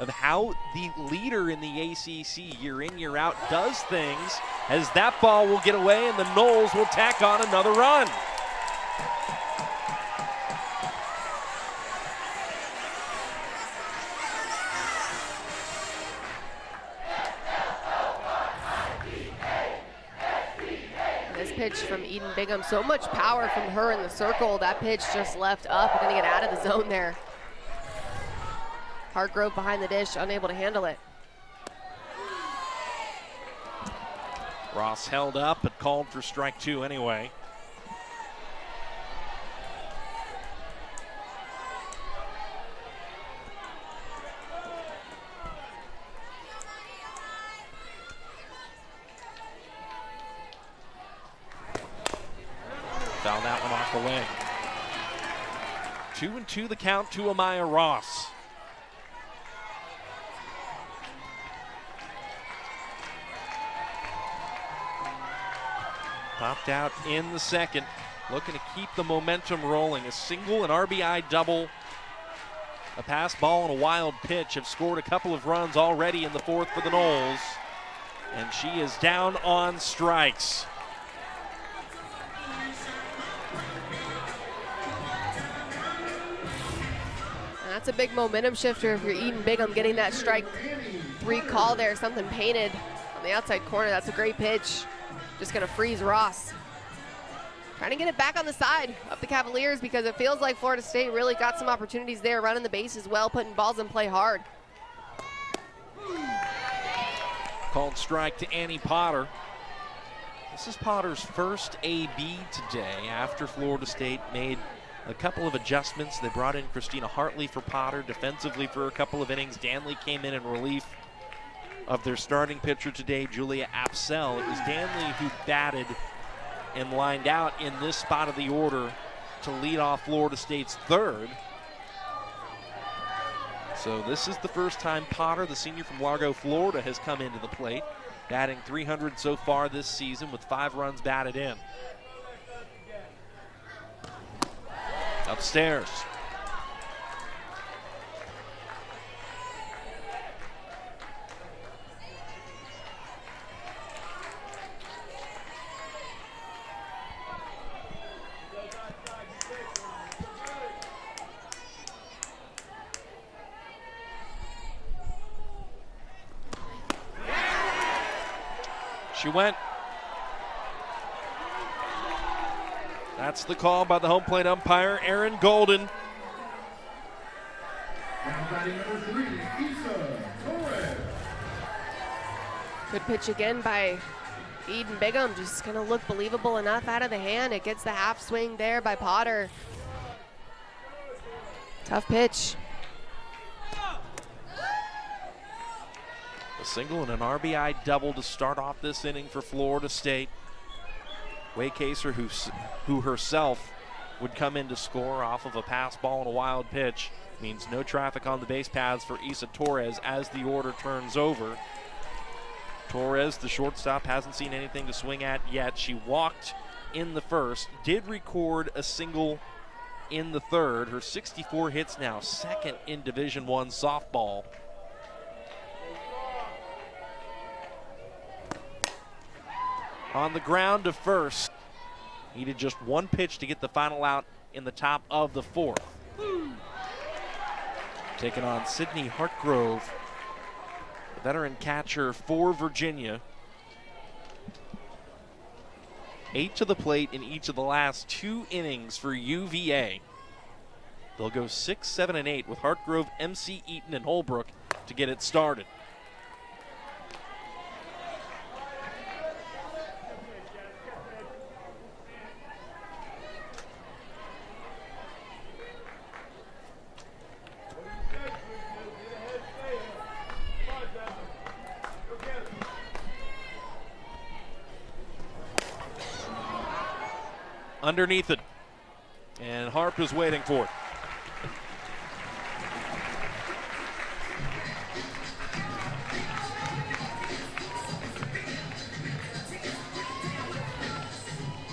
of how the leader in the ACC year in, year out does things, as that ball will get away and the Noles will tack on another run. Pitch from Eden Bigham, so much power from her in the circle. That pitch just left up, gonna get out of the zone there. Hartgrove behind the dish, unable to handle it. Ross held up but called for strike two anyway. Foul that one off the wing. 2-2 the count to Amaya Ross. Popped out in the second, looking to keep the momentum rolling. A single, an RBI double, a pass ball, and a wild pitch have scored a couple of runs already in the fourth for the Noles. And she is down on strikes. That's a big momentum shifter if you're Eden Bigham, getting that strike three call there, something painted on the outside corner. That's a great pitch. Just gonna freeze Ross. Trying to get it back on the side of the Cavaliers, because it feels like Florida State really got some opportunities there, running the bases well, putting balls in play hard. Called strike to Annie Potter. This is Potter's first AB today after Florida State made a couple of adjustments. They brought in Christina Hartley for Potter defensively for a couple of innings. Danley came in relief of their starting pitcher today, Julia Apsell. It was Danley who batted and lined out in this spot of the order to lead off Florida State's third. So this is the first time Potter, the senior from Largo, Florida, has come into the plate, batting .300 so far this season with 5 runs batted in. Upstairs. She went. That's the call by the home plate umpire, Aaron Golden. Good pitch again by Eden Bigham. Just gonna look believable enough out of the hand. It gets the half swing there by Potter. Tough pitch. A single and an RBI double to start off this inning for Florida State. Waycaser, who herself would come in to score off of a pass ball and a wild pitch, means no traffic on the base paths for Isa Torres as the order turns over. Torres, the shortstop, hasn't seen anything to swing at yet. She walked in the first, did record a single in the third. Her 64 hits now, second in Division I softball. On the ground to first. Needed just one pitch to get the final out in the top of the fourth. Taking on Sydney Hartgrove, the veteran catcher for Virginia. 8 to the plate in each of the last 2 innings for UVA. They'll go 6, 7, and 8 with Hartgrove, MC Eaton, and Holbrook to get it started. Underneath it, and Harp is waiting for it.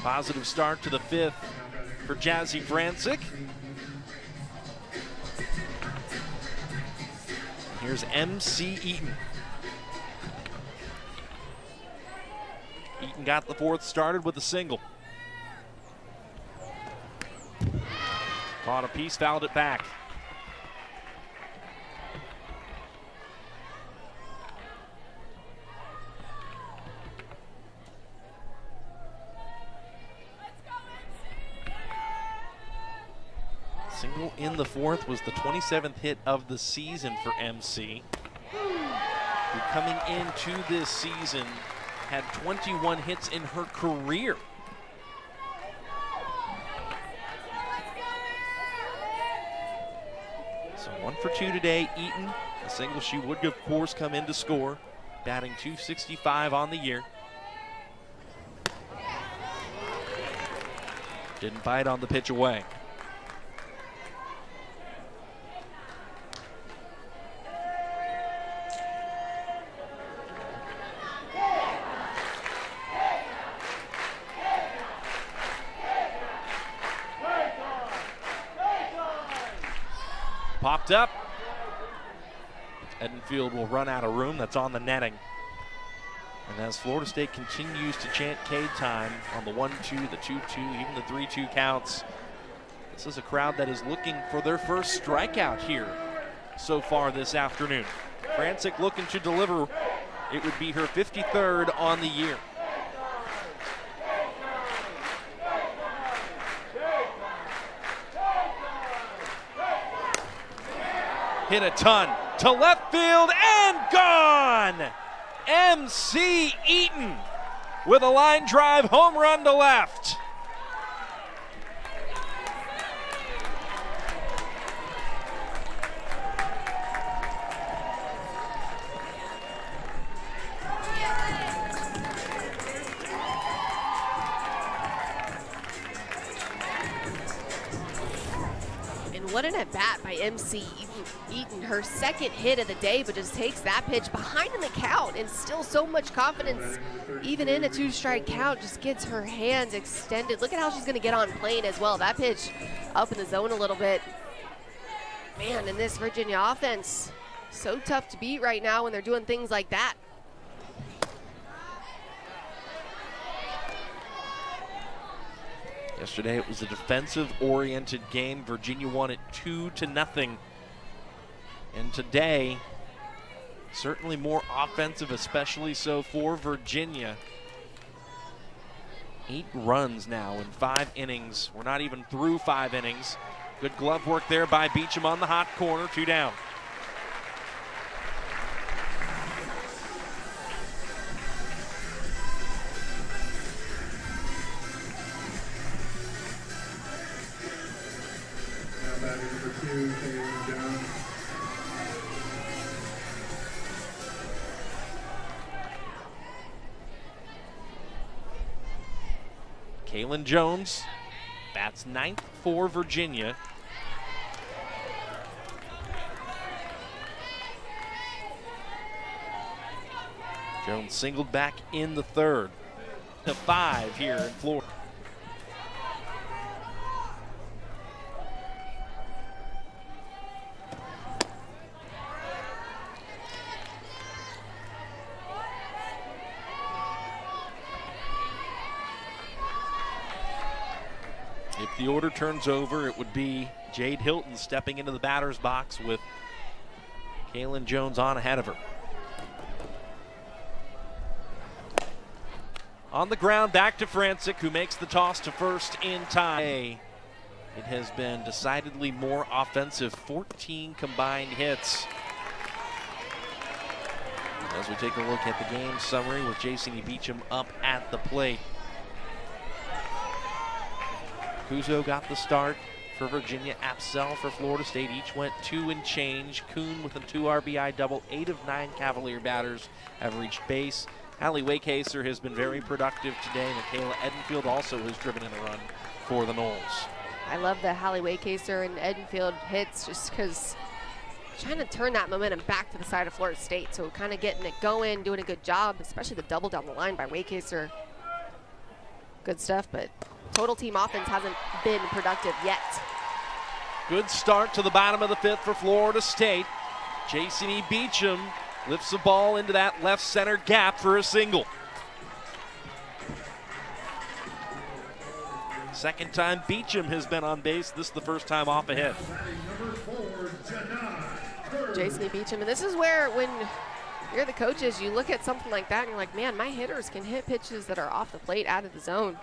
Positive start to the 5th for Jazzy Francic. Here's MC Eaton. Eaton got the fourth started with a single. Caught a piece, fouled it back. Single in the fourth was the 27th hit of the season for MC, who coming into this season had 21 hits in her career. So 1 for 2 today. Eaton, a single she would of course come in to score, batting .265 on the year. Didn't bite on the pitch away. Popped up. Edenfield will run out of room. That's on the netting. And as Florida State continues to chant K time on the 1-2, the 2-2, even the 3-2 counts, this is a crowd that is looking for their first strikeout here so far this afternoon. Francic looking to deliver. It would be her 53rd on the year. Hit a ton to left field and gone! MC Eaton with a line drive home run to left. What an at-bat by MC Eaton. Her second hit of the day, but just takes that pitch behind in the count, and still so much confidence even in a 2-strike count. Just gets her hands extended. Look at how she's going to get on plane as well. That pitch up in the zone a little bit. Man, in this Virginia offense, so tough to beat right now when they're doing things like that. Yesterday it was a defensive-oriented game. Virginia won it 2-0. And today, certainly more offensive, especially so for Virginia. 8 runs now in 5 innings. We're not even through 5 innings. Good glove work there by Beecham on the hot corner, 2 down. Kaylin Jones bats 9th for Virginia. Jones singled back in the third. To 5 here in Florida. If the order turns over, it would be Jade Hilton stepping into the batter's box with Kaylin Jones on ahead of her. On the ground, back to Francic, who makes the toss to first in time. It has been decidedly more offensive, 14 combined hits. As we take a look at the game summary with Jason Beecham up at the plate. Kuzo got the start for Virginia. Apsell for Florida State. Each went 2 and change. Kuhn with a 2 RBI double. 8 of 9 Cavalier batters have reached base. Hallie Waycaser has been very productive today. Michaela Edenfield also has driven in a run for the Noles. I love the Hallie Waycaser and Edenfield hits just because trying to turn that momentum back to the side of Florida State. So kind of getting it going, doing a good job, especially the double down the line by Waycaser. Good stuff, but total team offense hasn't been productive yet. Good start to the bottom of the 5th for Florida State. Jason E. Beecham lifts the ball into that left center gap for a single. Second time Beecham has been on base. This is the first time off a hit. Jason E. Beecham, and this is where when you're the coaches, you look at something like that and you're like, man, my hitters can hit pitches that are off the plate, out of the zone.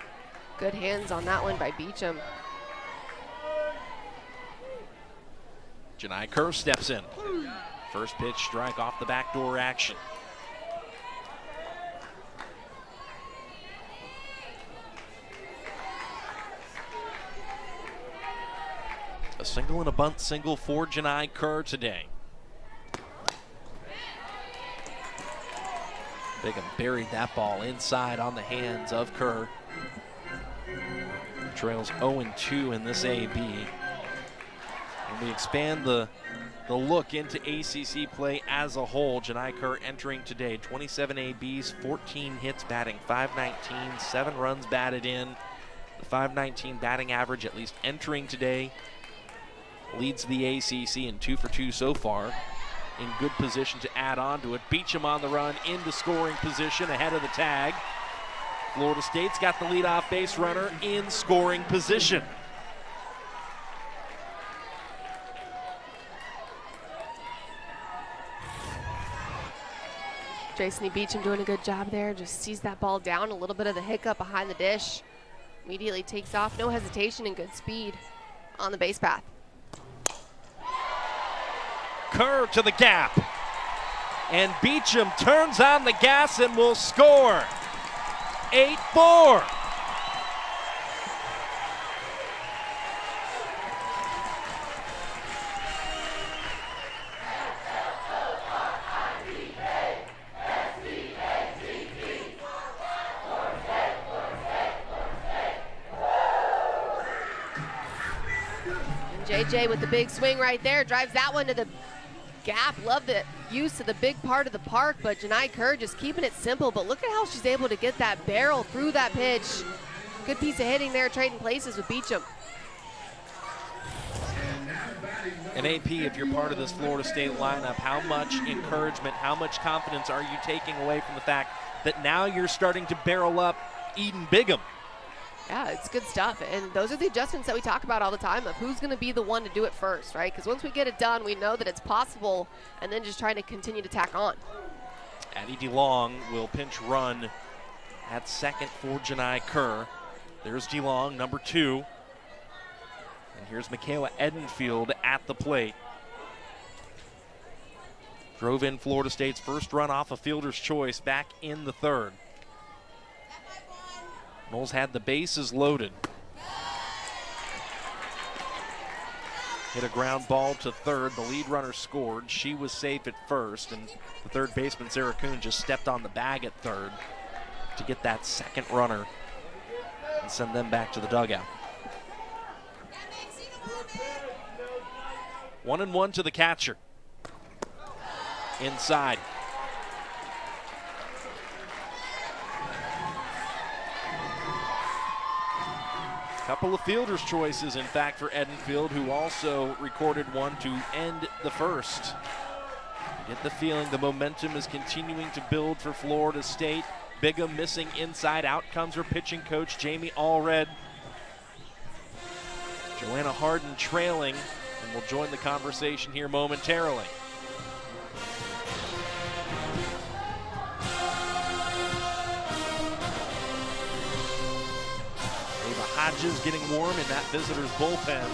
Good hands on that one by Beecham. Janai Kerr steps in. First pitch strike off the backdoor action. A single and a bunt single for Janai Kerr today. Bigham buried that ball inside on the hands of Kerr. Trails 0-2 in this AB. And we expand the look into ACC play as a whole. Janai Kerr entering today 27 ABs, 14 hits, batting .519, 7 runs batted in. The .519 batting average, at least entering today, leads the ACC in 2 for 2 so far. In good position to add on to it. Beecham on the run into scoring position ahead of the tag. Florida State's got the leadoff base runner in scoring position. Jason E. Beecham doing a good job there. Just sees that ball down, a little bit of the hiccup behind the dish. Immediately takes off, no hesitation and good speed on the base path. Kerr to the gap. And Beecham turns on the gas and will score. 8-4. JJ with the big swing right there, drives that one to the gap. Love the use of the big part of the park, but Janai Kerr just keeping it simple. But look at how she's able to get that barrel through that pitch. Good piece of hitting there, trading places with Beecham. And AP, if you're part of this Florida State lineup, how much encouragement, how much confidence are you taking away from the fact that now you're starting to barrel up Eden Bigham? Yeah, it's good stuff. And those are the adjustments that we talk about all the time of who's going to be the one to do it first, right? Because once we get it done, we know that it's possible, and then just trying to continue to tack on. Addie DeLong will pinch run at second for Janai Kerr. There's DeLong, number 2. And here's Michaela Edenfield at the plate. Drove in Florida State's first run off a fielder's choice back in the 3rd. Noles had the bases loaded. Hit a ground ball to 3rd. The lead runner scored. She was safe at first, and the 3rd baseman, Sarah Kuhn, just stepped on the bag at 3rd to get that second runner and send them back to the dugout. 1-1 to the catcher. Inside. Couple of fielder's choices, in fact, for Edenfield, who also recorded one to end the first. Get the feeling the momentum is continuing to build for Florida State. Bigham missing inside. Out comes her pitching coach, Jamie Allred. Joanna Harden trailing, and will join the conversation here momentarily. Hodges getting warm in that visitor's bullpen.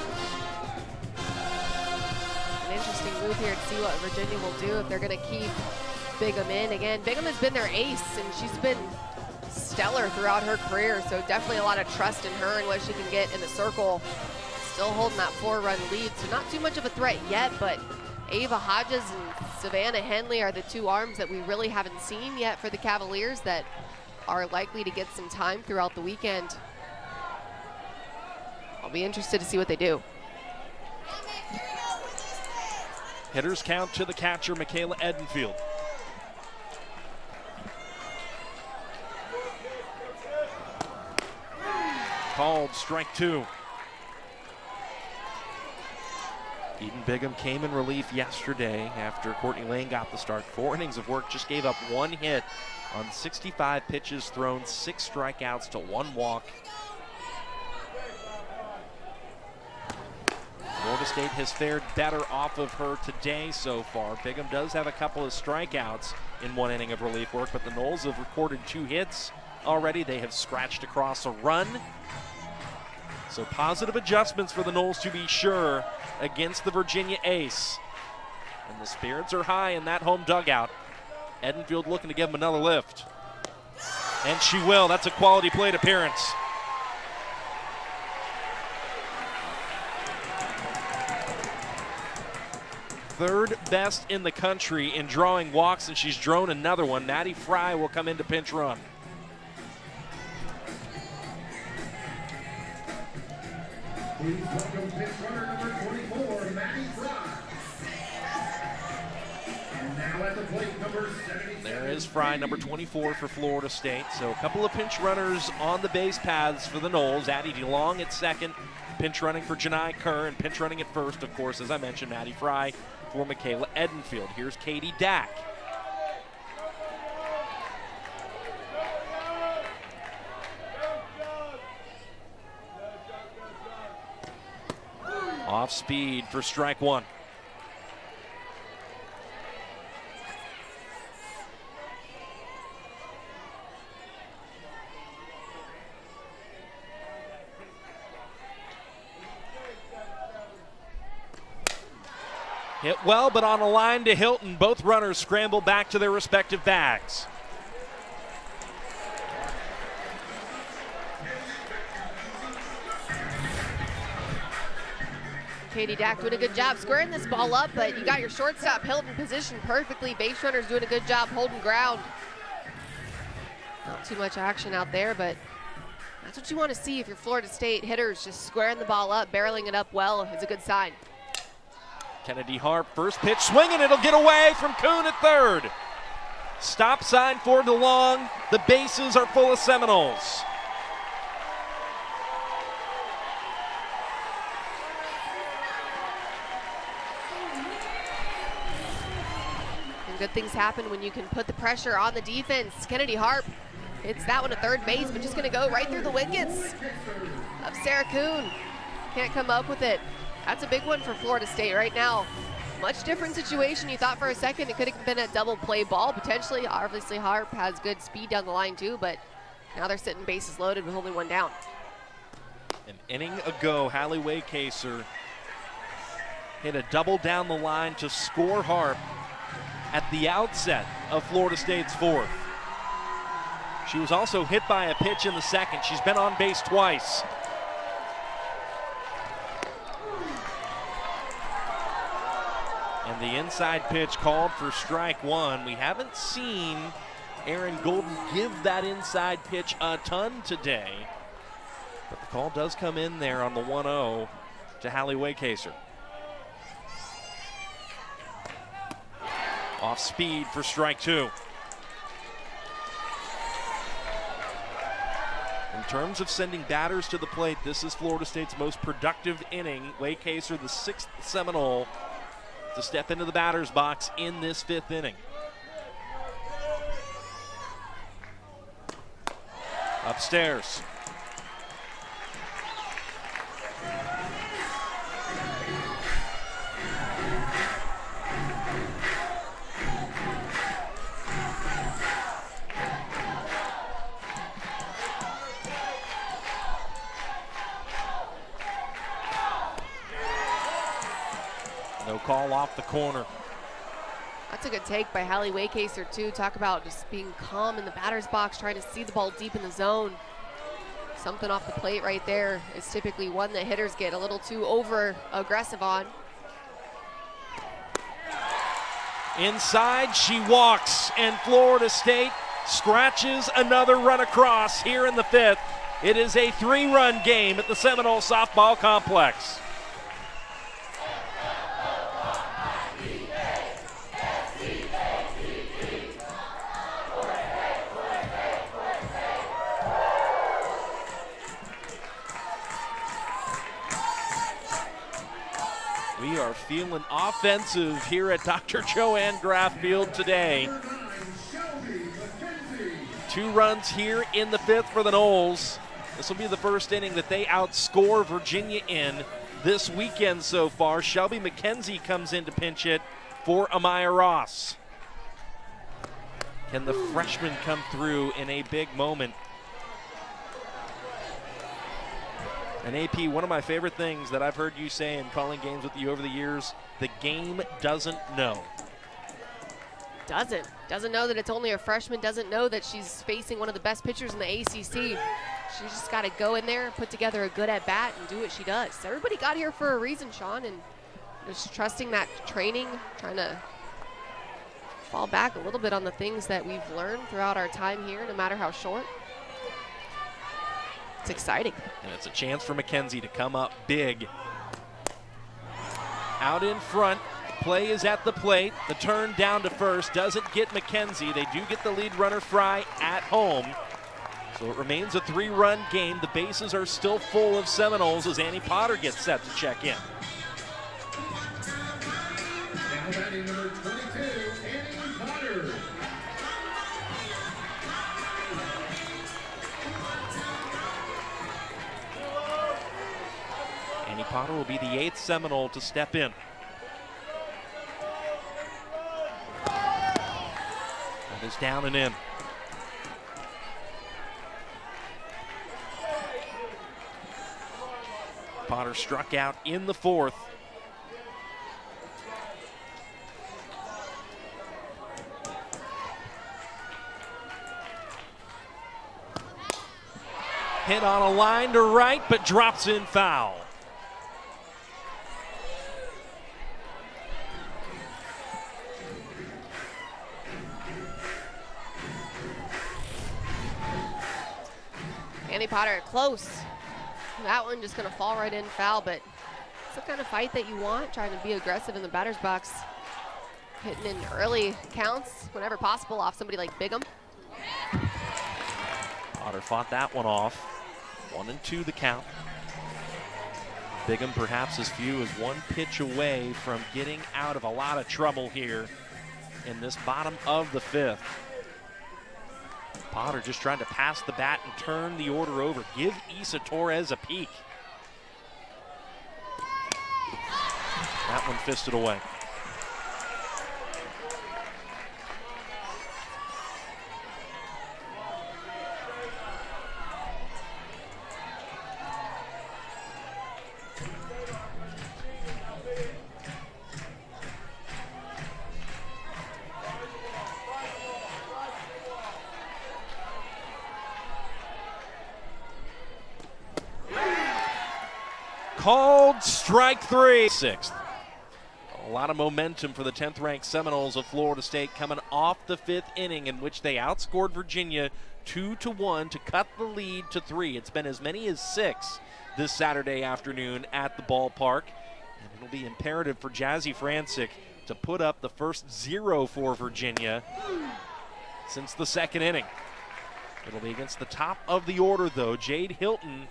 An interesting move here to see what Virginia will do if they're going to keep Bigham in. Again, Bigham has been their ace, and she's been stellar throughout her career, so definitely a lot of trust in her and what she can get in the circle. Still holding that 4-run lead, so not too much of a threat yet, but Ava Hodges and Savannah Henley are the 2 arms that we really haven't seen yet for the Cavaliers that are likely to get some time throughout the weekend. I'll be interested to see what they do. Hitters count to the catcher, Michaela Edenfield. Called strike 2. Eden Bigham came in relief yesterday after Courtney Lane got the start. 4 innings of work, just gave up 1 hit on 65 pitches thrown, 6 strikeouts to 1 walk. Florida State has fared better off of her today so far. Bigham does have a couple of strikeouts in 1 inning of relief work, but the Noles have recorded 2 hits already. They have scratched across a run. So positive adjustments for the Noles, to be sure, against the Virginia ace. And the spirits are high in that home dugout. Edenfield looking to give him another lift. And she will. That's a quality plate appearance. Third best in the country in drawing walks, and she's drawn another one. Maddie Fry will come in to pinch run. Please welcome pinch runner number 24, Maddie Fry. And now at the plate, number 77. There is Fry, number 24 for Florida State. So a couple of pinch runners on the base paths for the Noles. Addie DeLong at second, pinch running for Janai Kerr, and pinch running at first, of course, as I mentioned, Maddie Fry for Michaela Edenfield. Here's Katie Dack. Off speed for strike 1. Hit well, but on a line to Hilton. Both runners scramble back to their respective bags. Katie Dack doing a good job squaring this ball up, but you got your shortstop Hilton positioned perfectly. Base runner's doing a good job holding ground. Not too much action out there, but that's what you want to see if you're Florida State hitters. Just squaring the ball up, barreling it up well is a good sign. Kennedy Harp, first pitch swinging, it'll get away from Kuhn at third. Stop sign for DeLong. The bases are full of Seminoles. And good things happen when you can put the pressure on the defense. Kennedy Harp hits that one to third base, but just going to go right through the wickets of Sarah Kuhn. Can't come up with it. That's a big one for Florida State right now. Much different situation. You thought for a second it could have been a double play ball potentially. Obviously Harp has good speed down the line too, but now they're sitting bases loaded with only 1 down. An inning ago, Hallie Waycaser hit a double down the line to score Harp at the outset of Florida State's 4th. She was also hit by a pitch in the 2nd. She's been on base twice. And the inside pitch called for strike 1. We haven't seen Erin Golden give that inside pitch a ton today, but the call does come in there on the 1-0 to Hallie Waycaser. Off speed for strike 2. In terms of sending batters to the plate, this is Florida State's most productive inning. Waycaser, the 6th Seminole to step into the batter's box in this 5th inning. Upstairs. No call off the corner. That's a good take by Hallie Waycaser too. Talk about just being calm in the batter's box, trying to see the ball deep in the zone. Something off the plate right there is typically one that hitters get a little too over aggressive on. Inside, she walks, and Florida State scratches another run across here in the 5th. It is a 3-run game at the Seminole Softball Complex. We are feeling offensive here at Dr. Joanne Graff Field today. 2 runs here in the 5th for the Noles. This will be the first inning that they outscore Virginia in this weekend so far. Shelby McKenzie comes in to pinch it for Amaya Ross. Can the freshman come through in a big moment? And AP, one of my favorite things that I've heard you say in calling games with you over the years, the game doesn't know. Doesn't know that it's only a freshman, doesn't know that she's facing one of the best pitchers in the ACC. She's just got to go in there, put together a good at-bat, and do what she does. Everybody got here for a reason, Sean, and just trusting that training, trying to fall back a little bit on the things that we've learned throughout our time here, no matter how short. It's exciting. And it's a chance for McKenzie to come up big. Out in front, play is at the plate. The turn down to first doesn't get McKenzie. They do get the lead runner Fry at home. So it remains a 3-run game. The bases are still full of Seminoles as Annie Potter gets set to check in. Now batting number 22, Annie Potter. Annie Potter will be the 8th Seminole to step in. That is down and in. Potter struck out in the 4th. Hit on a line to right, but drops in foul. Annie Potter close. That one just going to fall right in foul, but it's the kind of fight that you want, trying to be aggressive in the batter's box. Hitting in early counts whenever possible off somebody like Bigham. Potter fought that one off. 1-2 the count. Bigham perhaps as few as 1 pitch away from getting out of a lot of trouble here in this bottom of the 5th. Potter just trying to pass the bat and turn the order over. Give Isa Torres a peek. That one fisted away. Called strike 3. 6th. A lot of momentum for the 10th ranked Seminoles of Florida State coming off the 5th inning in which they outscored Virginia 2-1 to cut the lead to 3. It's been as many as 6 this Saturday afternoon at the ballpark. And it'll be imperative for Jazzy Francic to put up the first 0 for Virginia since the 2nd inning. It'll be against the top of the order though. Jade Hilton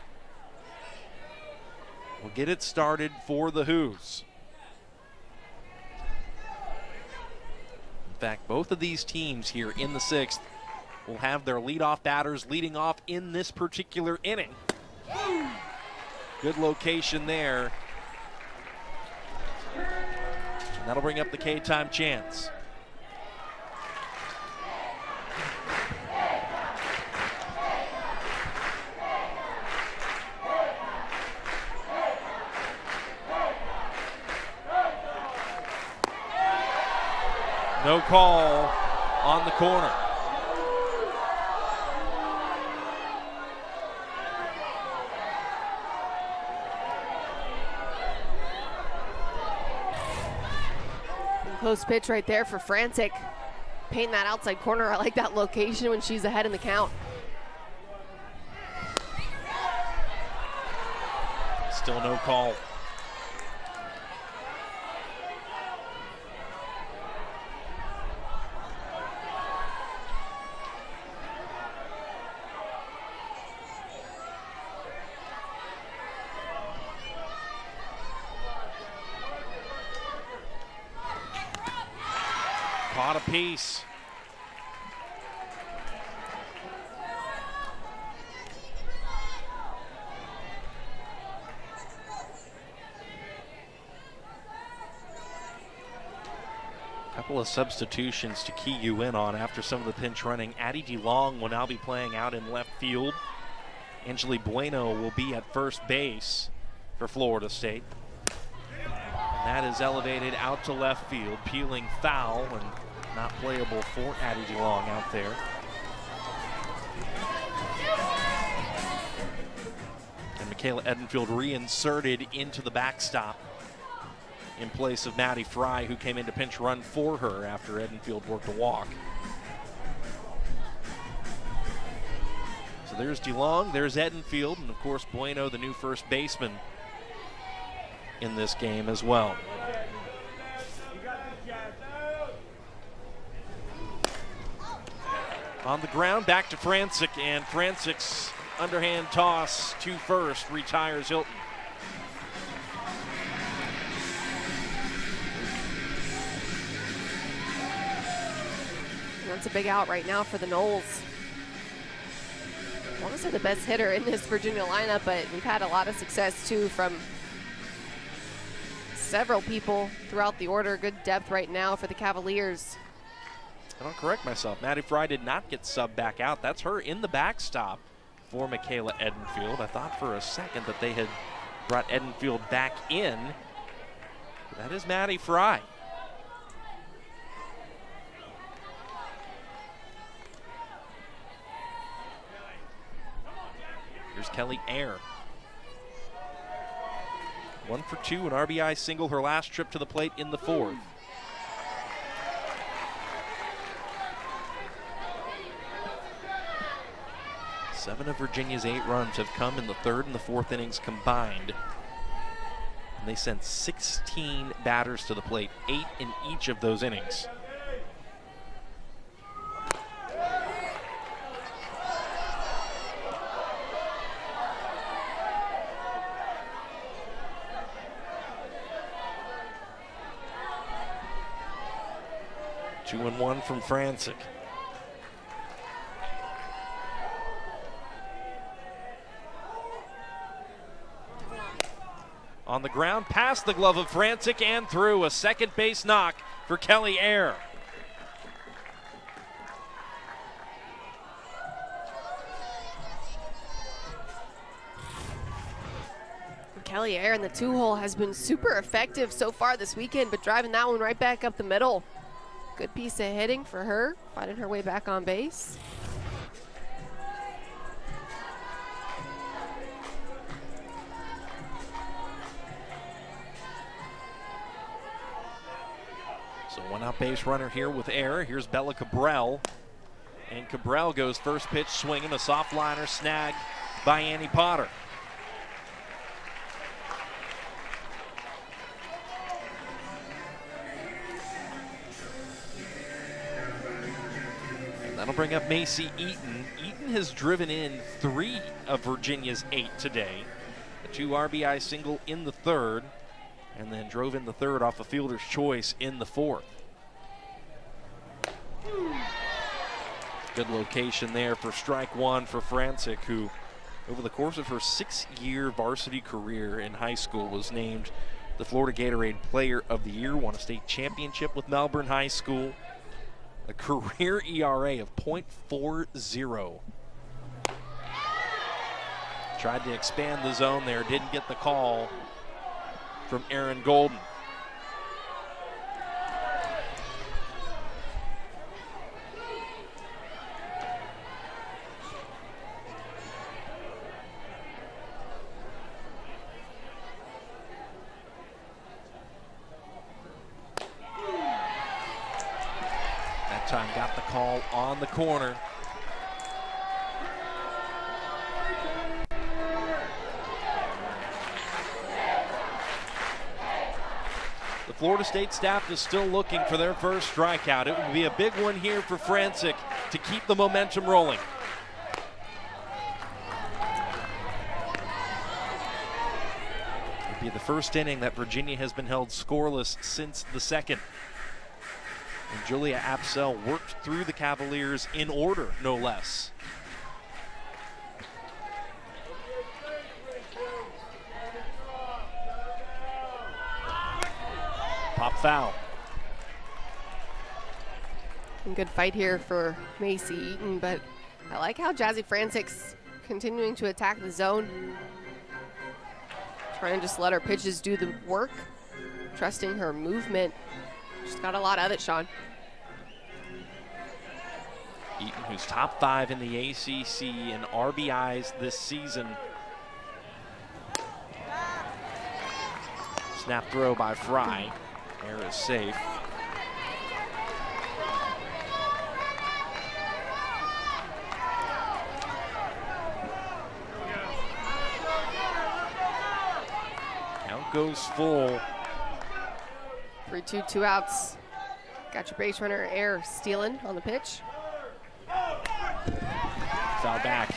will get it started for the Hoos. In fact, both of these teams here in the 6th will have their leadoff batters leading off in this particular inning. Good location there. And that'll bring up the K-time chance. No call on the corner. Close pitch right there for Francic. Painting that outside corner. I like that location when she's ahead in the count. Still no call. caught a piece. Couple of substitutions to key you in on after some of the pinch running. Addie DeLong will now be playing out in left field. Angeli Bueno will be at first base for Florida State. And that is elevated out to left field, peeling foul and not playable for Addie DeLong out there. And Michaela Edenfield reinserted into the backstop in place of Maddie Fry, who came in to pinch run for her after Edenfield worked a walk. So there's DeLong, there's Edenfield, and of course Bueno, the new first baseman in this game as well. On the ground, back to Francic, and Francic's underhand toss to first retires Hilton. That's a big out right now for the Noles. I want to say the best hitter in this Virginia lineup, but we've had a lot of success too from several people throughout the order. Good depth right now for the Cavaliers. And I'll correct myself. Maddie Fry did not get subbed back out. That's her in the backstop for Michaela Edenfield. I thought for a second that they had brought Edenfield back in. That is Maddie Fry. Here's Kelly Ayer. 1 for 2, an RBI single her last trip to the plate in the fourth. Seven of Virginia's 8 runs have come in the third and the fourth innings combined. And they sent 16 batters to the plate, 8 in each of those innings. Two and one from Francic. On the ground, past the glove of Francic and through. A second base knock for Kelly Ayer. Kelly Ayer in the 2-hole has been super effective so far this weekend, but driving that one right back up the middle. Good piece of hitting for her, finding her way back on base. So one out base runner here with Ayer. Here's Bella Cabral. And Cabral goes first pitch swinging, a soft liner snagged by Annie Potter. That'll bring up Macy Eaton. Eaton has driven in 3 of Virginia's 8 today. A 2 RBI single in the third, and then drove in the third off a fielder's choice in the fourth. Good location there for strike one for Francic, who over the course of her 6-year varsity career in high school was named the Florida Gatorade Player of the Year, won a state championship with Melbourne High School. A career ERA of .40. Tried to expand the zone there, didn't get the call from Aaron Golden. Time got the call on the corner. The Florida State staff is still looking for their first strikeout. It would be a big one here for Francic to keep the momentum rolling. It'd be the first inning that Virginia has been held scoreless since the second. And Julia Apsell worked through the Cavaliers in order, no less. Pop foul. Good fight here for Macy Eaton, but I like how Jazzy Frantic's continuing to attack the zone. Trying to just let her pitches do the work. Trusting her movement. She's got a lot of it, Sean. Eaton, who's top 5 in the ACC in RBIs this season. Snap throw by Fry. Air is safe. Count goes full. 3-2, 2 outs. Got your base runner, Air, stealing on the pitch. Foul back.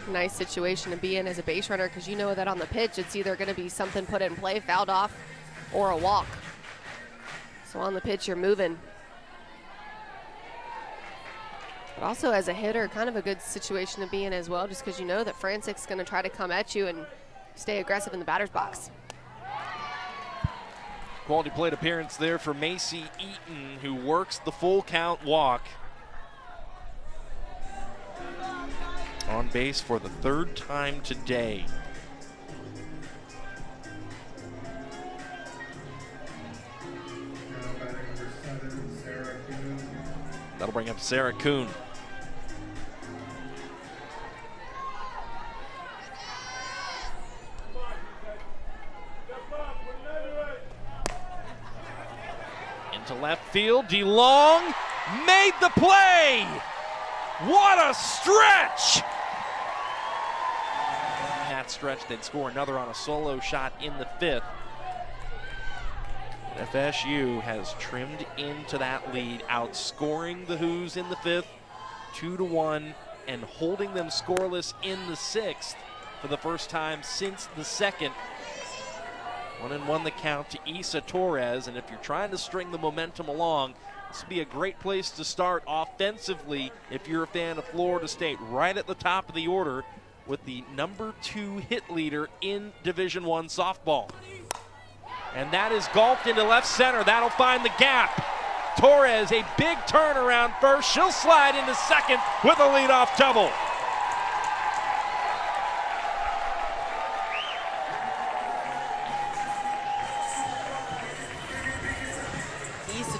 Nice situation to be in as a base runner because you know that on the pitch it's either going to be something put in play, fouled off, or a walk. So on the pitch you're moving. But also as a hitter, kind of a good situation to be in as well, just because you know that Frantic's going to try to come at you and stay aggressive in the batter's box. Quality plate appearance there for Macy Eaton, who works the full count walk. On base for the 3rd time today. Now batting number 7, Sarah Kuhn. That'll bring up Sarah Kuhn. Into left field, DeLong made the play! What a stretch! That stretch, they'd score another on a solo shot in the 5th. FSU has trimmed into that lead, outscoring the Hoos in the 5th, 2-1, and holding them scoreless in the 6th for the first time since the 2nd. 1-1 the count to Isa Torres, and if you're trying to string the momentum along, this would be a great place to start offensively if you're a fan of Florida State, right at the top of the order with the number 2 hit leader in Division I softball. And that is golfed into left center. That'll find the gap. Torres, a big turnaround first. She'll slide into second with a leadoff double.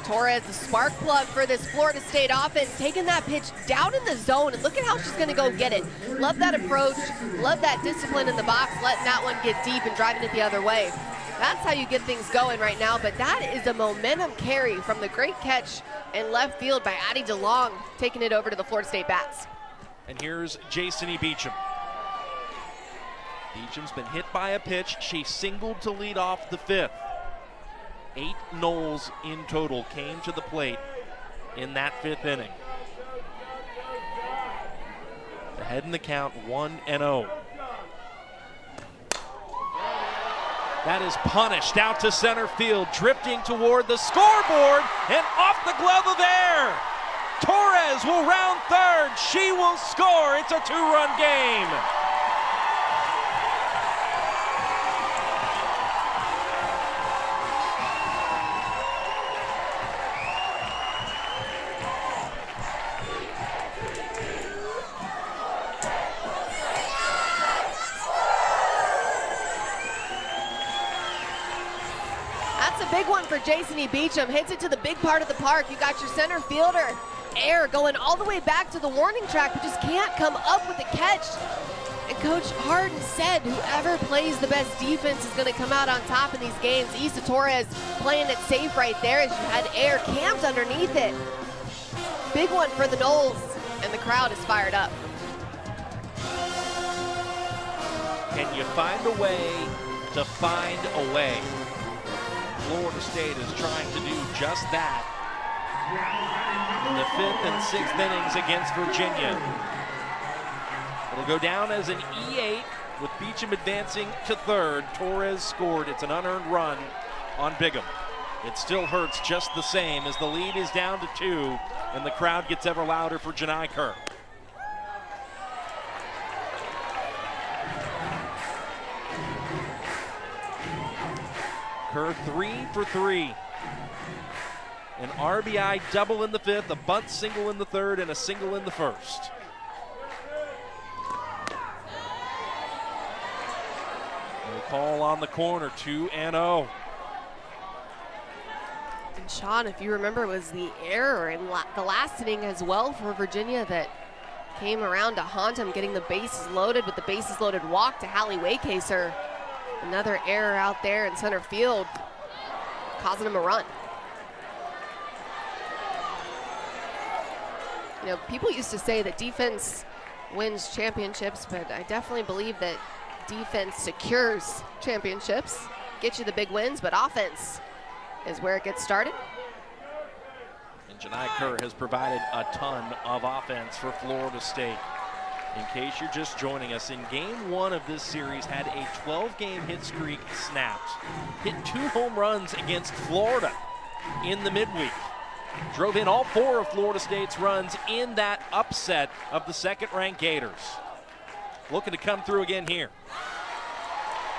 Torres, the spark plug for this Florida State offense, taking that pitch down in the zone, and look at how she's going to go get it. Love that approach, love that discipline in the box, letting that one get deep and driving it the other way. That's how you get things going right now, but that is a momentum carry from the great catch in left field by Addie DeLong, taking it over to the Florida State bats. And here's Jason Beecham. Beecham's been hit by a pitch. She singled to lead off the 5th. 8 Noles in total came to the plate in that 5th inning. Ahead in the count, 1-0. That is punished out to center field, drifting toward the scoreboard and off the glove of Air. Torres will round 3rd. She will score. It's a 2-run game. Big one for Jason Beecham, hits it to the big part of the park. You got your center fielder, Air, going all the way back to the warning track, but just can't come up with the catch. And Coach Harden said whoever plays the best defense is going to come out on top in these games. Isa Torres playing it safe right there as you had Air camped underneath it. Big one for the Noles, and the crowd is fired up. Can you find a way to find a way? Florida State is trying to do just that in the 5th and 6th innings against Virginia. It'll go down as an E8 With Beecham advancing to third, Torres scored. It's an unearned run on Bigham. It still hurts just the same as the lead is down to 2, and the crowd gets ever louder for Janai Kerr. Kerr 3 for 3. An RBI double in the 5th, a bunt single in the 3rd, and a single in the 1st. No call on the corner, 2-0. And Sean, if you remember, it was the error in the last inning as well for Virginia that came around to haunt him, getting the bases loaded with the bases loaded walk to Hallie Waycaser. Another error out there in center field, causing him a run. You know, people used to say that defense wins championships, but I definitely believe that defense secures championships, gets you the big wins, but offense is where it gets started. And Janai Kerr has provided a ton of offense for Florida State. In case you're just joining us, in game 1 of this series had a 12-game hit streak snapped. Hit 2 home runs against Florida in the midweek. Drove in all 4 of Florida State's runs in that upset of the second-ranked Gators. Looking to come through again here.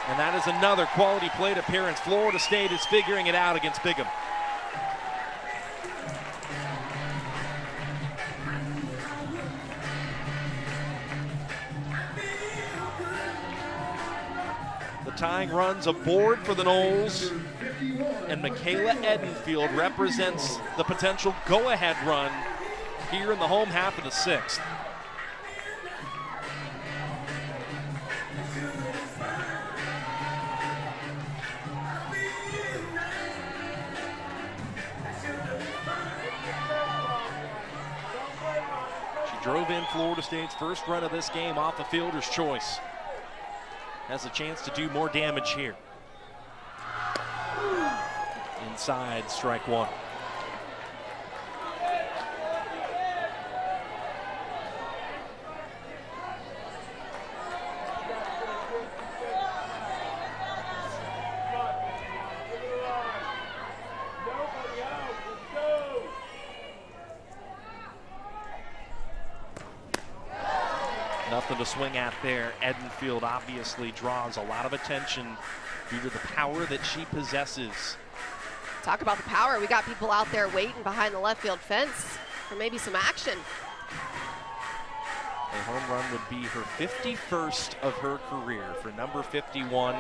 And that is another quality plate appearance. Florida State is figuring it out against Bigham. The tying runs aboard for the Noles, and Michaela Edenfield represents the potential go-ahead run here in the home half of the 6th. She drove in Florida State's first run of this game off a fielder's choice. Has a chance to do more damage here. Inside, strike 1. Nothing to swing at there. Edenfield obviously draws a lot of attention due to the power that she possesses. Talk about the power. We got people out there waiting behind the left field fence for maybe some action. A home run would be her 51st of her career for number 51.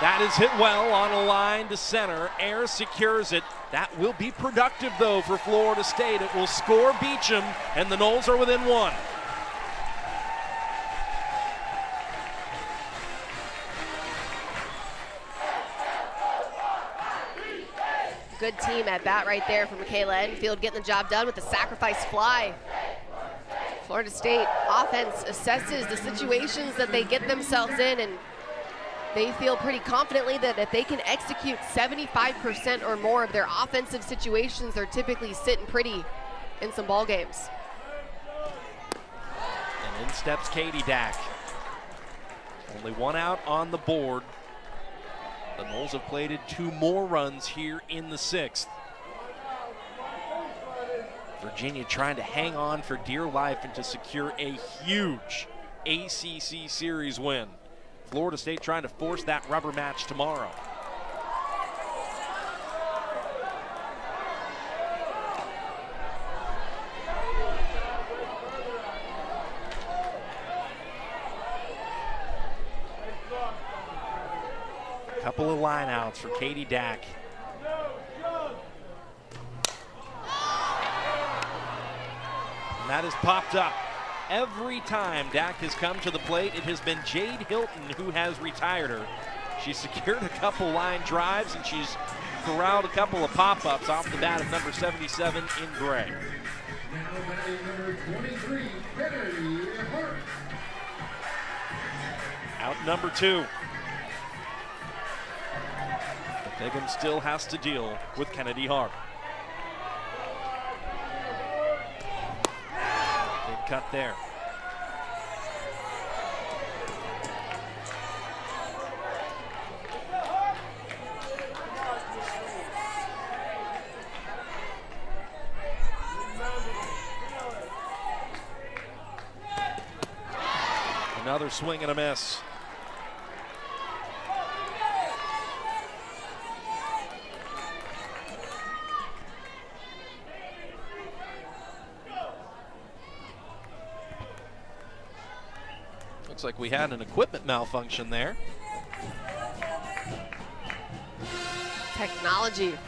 That is hit well on a line to center. Air secures it. That will be productive, though, for Florida State. It will score Beecham, and the Noles are within 1. Good team at bat right there for Michaela Edenfield, getting the job done with the sacrifice fly. Florida State offense assesses the situations that they get themselves in, and they feel pretty confidently that if they can execute 75% or more of their offensive situations, they're typically sitting pretty in some ball games. And in steps Katie Dack. Only 1 out on the board. The Noles have plated 2 more runs here in the 6th. Virginia trying to hang on for dear life and to secure a huge ACC series win. Florida State trying to force that rubber match tomorrow. Couple of lineouts for Katie Dack. And that has popped up. Every time Dack has come to the plate, it has been Jade Hilton who has retired her. She's secured a couple line drives, and she's corralled a couple of pop-ups off the bat of number 77 in gray. Now batting number 23, Kennedy Hart. Out number 2. Bigham still has to deal with Kennedy Hart. Good cut there. Another swing and a miss. Looks like we had an equipment malfunction there. Technology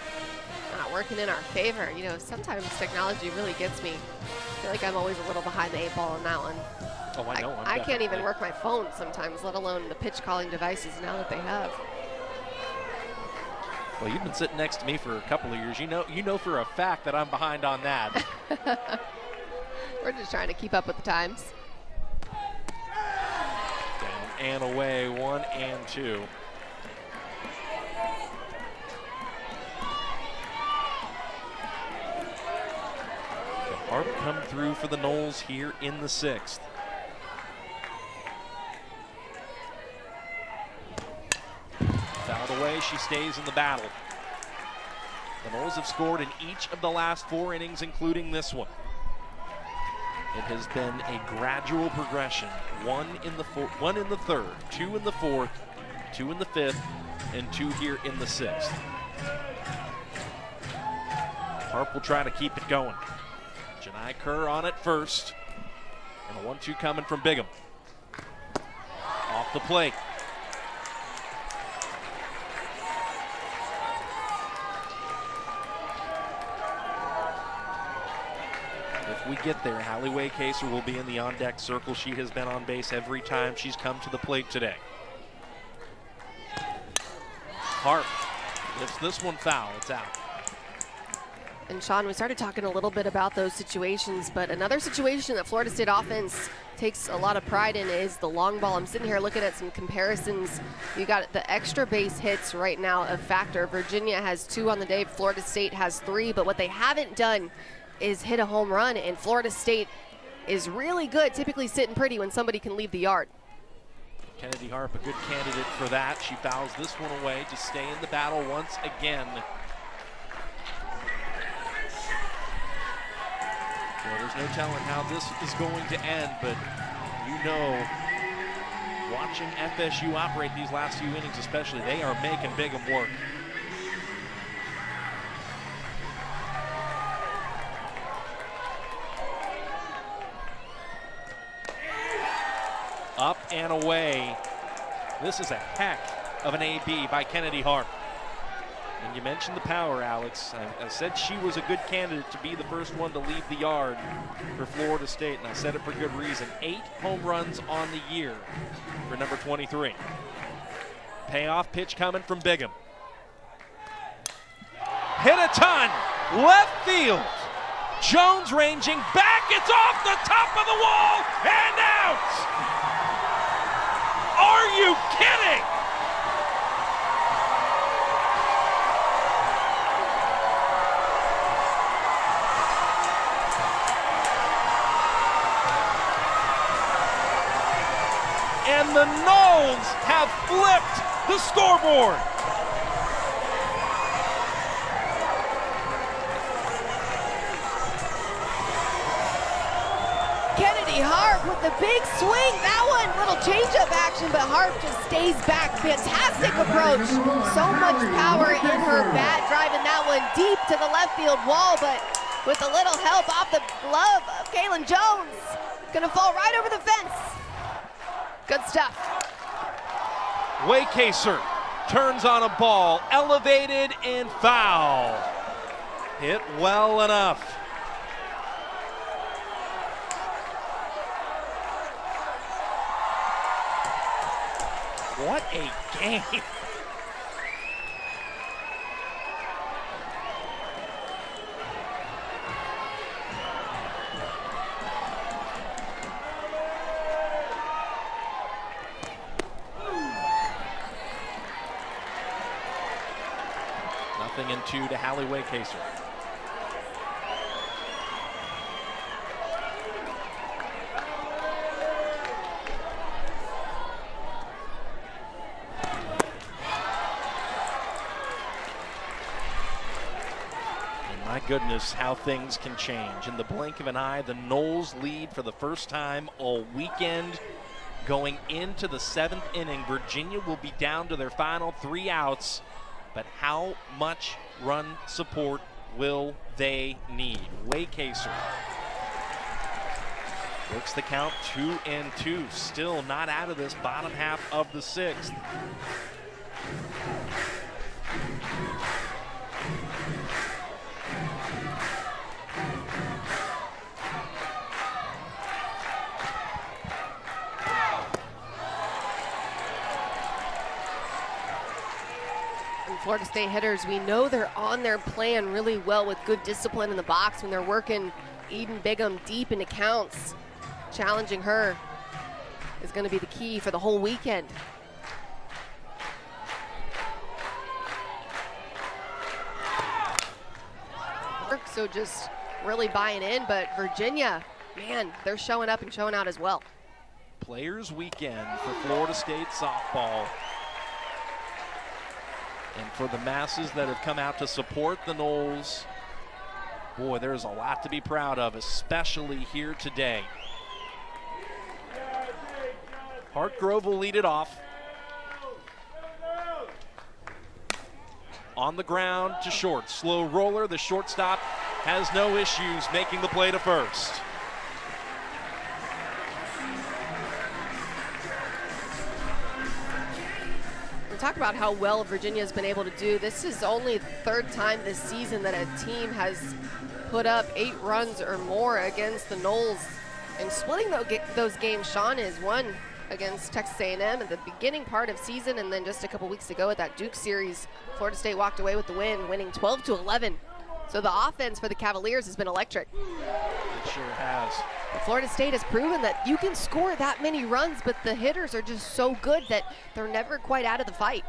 not working in our favor. You know, sometimes technology really gets me. I feel like I'm always a little behind the 8 ball on that one. Oh, I know. I can't even work my phone sometimes, let alone the pitch calling devices now that they have. Well, you've been sitting next to me for a couple of years. You know for a fact that I'm behind on that. We're just trying to keep up with the times. Down and away, 1 and 2. Harp come through for the Noles here in the 6th. Fouled away, she stays in the battle. The Noles have scored in each of the last 4 innings, including this one. It has been a gradual progression. 1 in the 3rd, 2 in the 4th, 2 in the 5th, and 2 here in the 6th. Harp will try to keep it going. Janai Kerr on it first. And a 1-2 coming from Bigham. Off the plate. If we get there, Hallie Waycaser will be in the on-deck circle. She has been on base every time she's come to the plate today. Harp lifts this one foul. It's out. And Sean, we started talking a little bit about those situations, but another situation that Florida State offense takes a lot of pride in is the long ball. I'm sitting here looking at some comparisons. You got the extra base hits right now a factor. Virginia has 2 on the day, Florida State has 3, but what they haven't done is hit a home run, and Florida State is really good, typically sitting pretty when somebody can leave the yard. Kennedy Harp, a good candidate for that. She fouls this one away to stay in the battle once again. Well, there's no telling how this is going to end, but you know, watching FSU operate these last few innings especially, they are making Bigham work. Up and away. This is a heck of an AB by Kennedy Harp. And you mentioned the power, Alex. I said she was a good candidate to be the first one to leave the yard for Florida State, and I said it for good reason. 8 home runs on the year for number 23. Payoff pitch coming from Bigham. Hit a ton, left field. Jones ranging back, it's off the top of the wall and out! Are you kidding? And the Noles have flipped the scoreboard. Kennedy Harp with the big swing. That one, little change-up action, but Harp just stays back. Fantastic approach. So much power in her bat, driving that one deep to the left field wall, but with a little help off the glove of Kaylin Jones. Gonna fall right over the fence. Good stuff. Waycaser turns on a ball, elevated and foul. Hit well enough. What a game. Nothing in 2 to Hallie Waycaser. My goodness, how things can change. In the blink of an eye, the Noles lead for the first time all weekend. Going into the 7th inning, Virginia will be down to their final 3 outs, but how much run support will they need? Waycaser works the count 2-2, still not out of this bottom half of the 6th. Florida State hitters, we know they're on their plan really well with good discipline in the box when they're working Eden Bigham deep into counts. Challenging her is going to be the key for the whole weekend. So just really buying in, but Virginia, man, they're showing up and showing out as well. Players Weekend for Florida State softball. And for the masses that have come out to support the Noles, boy, there's a lot to be proud of, especially here today. Hartgrove will lead it off. On the ground to short. Slow roller. The shortstop has no issues making the play to first. Talk about how well Virginia's been able to do. This is only the 3rd time this season that a team has put up 8 runs or more against the Noles. And splitting those games, Sean, is one against Texas A&M at the beginning part of season, and then just a couple weeks ago at that Duke series, Florida State walked away with the win, winning 12-11. So the offense for the Cavaliers has been electric. It sure has. Florida State has proven that you can score that many runs, but the hitters are just so good that they're never quite out of the fight.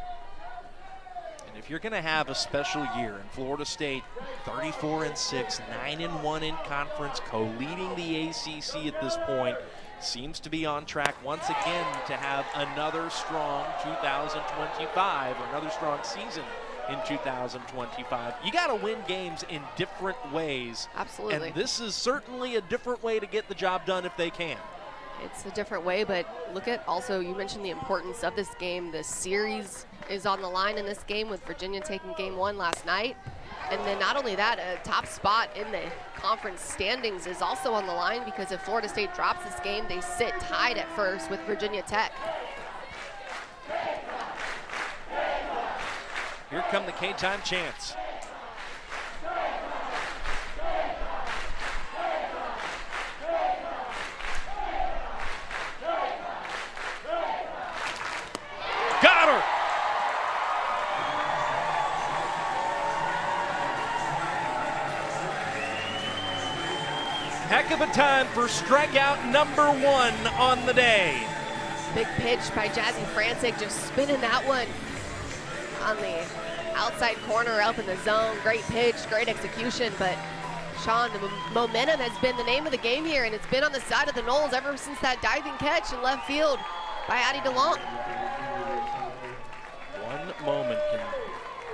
And if you're going to have a special year in Florida State, 34-6, 9-1 in conference, co-leading the ACC at this point, seems to be on track once again to have another strong 2025 or another strong season in 2025. You got to win games in different ways. Absolutely. And this is certainly a different way to get the job done if they can. It's a different way, but look at also, you mentioned the importance of this game. The series is on the line in this game with Virginia taking game 1 last night. And then not only that, a top spot in the conference standings is also on the line, because if Florida State drops this game, they sit tied at first with Virginia Tech. Here come the K-Time chants. Got her! Heck of a time for strikeout number 1 on the day. Big pitch by Jazzy Frantic, just spinning that one on the outside corner up in the zone. Great pitch, great execution, but Sean, the momentum has been the name of the game here, and it's been on the side of the Noles ever since that diving catch in left field by Addie DeLong. One moment can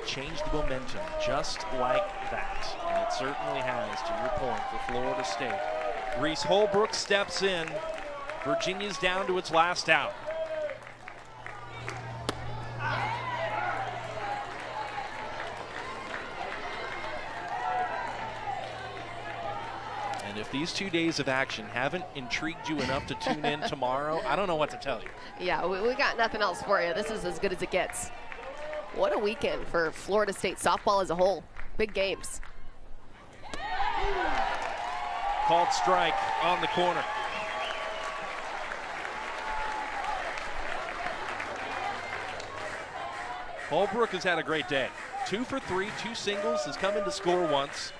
change the momentum just like that, and it certainly has, to your point, for Florida State. Reese Holbrook steps in. Virginia's down to its last out. And if these 2 days of action haven't intrigued you enough to tune in tomorrow, I don't know what to tell you. Yeah, we got nothing else for you. This is as good as it gets. What a weekend for Florida State softball as a whole. Big games. Called strike on the corner. Holbrook has had a great day. 2 for 3, 2 singles, has come in to score once.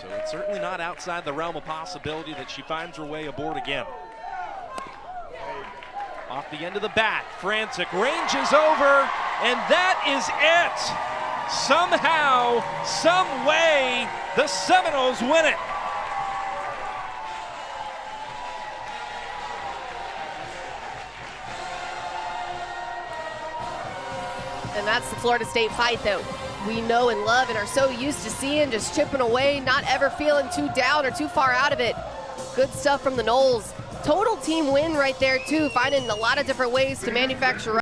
So it's certainly not outside the realm of possibility that she finds her way aboard again. Off the end of the bat, Frantic ranges over, and that is it. Somehow, some way, the Seminoles win it. And that's the Florida State fight that we know and love and are so used to seeing, just chipping away, not ever feeling too down or too far out of it. Good stuff from the Noles. total team win right there too, finding a lot of different ways to manufacture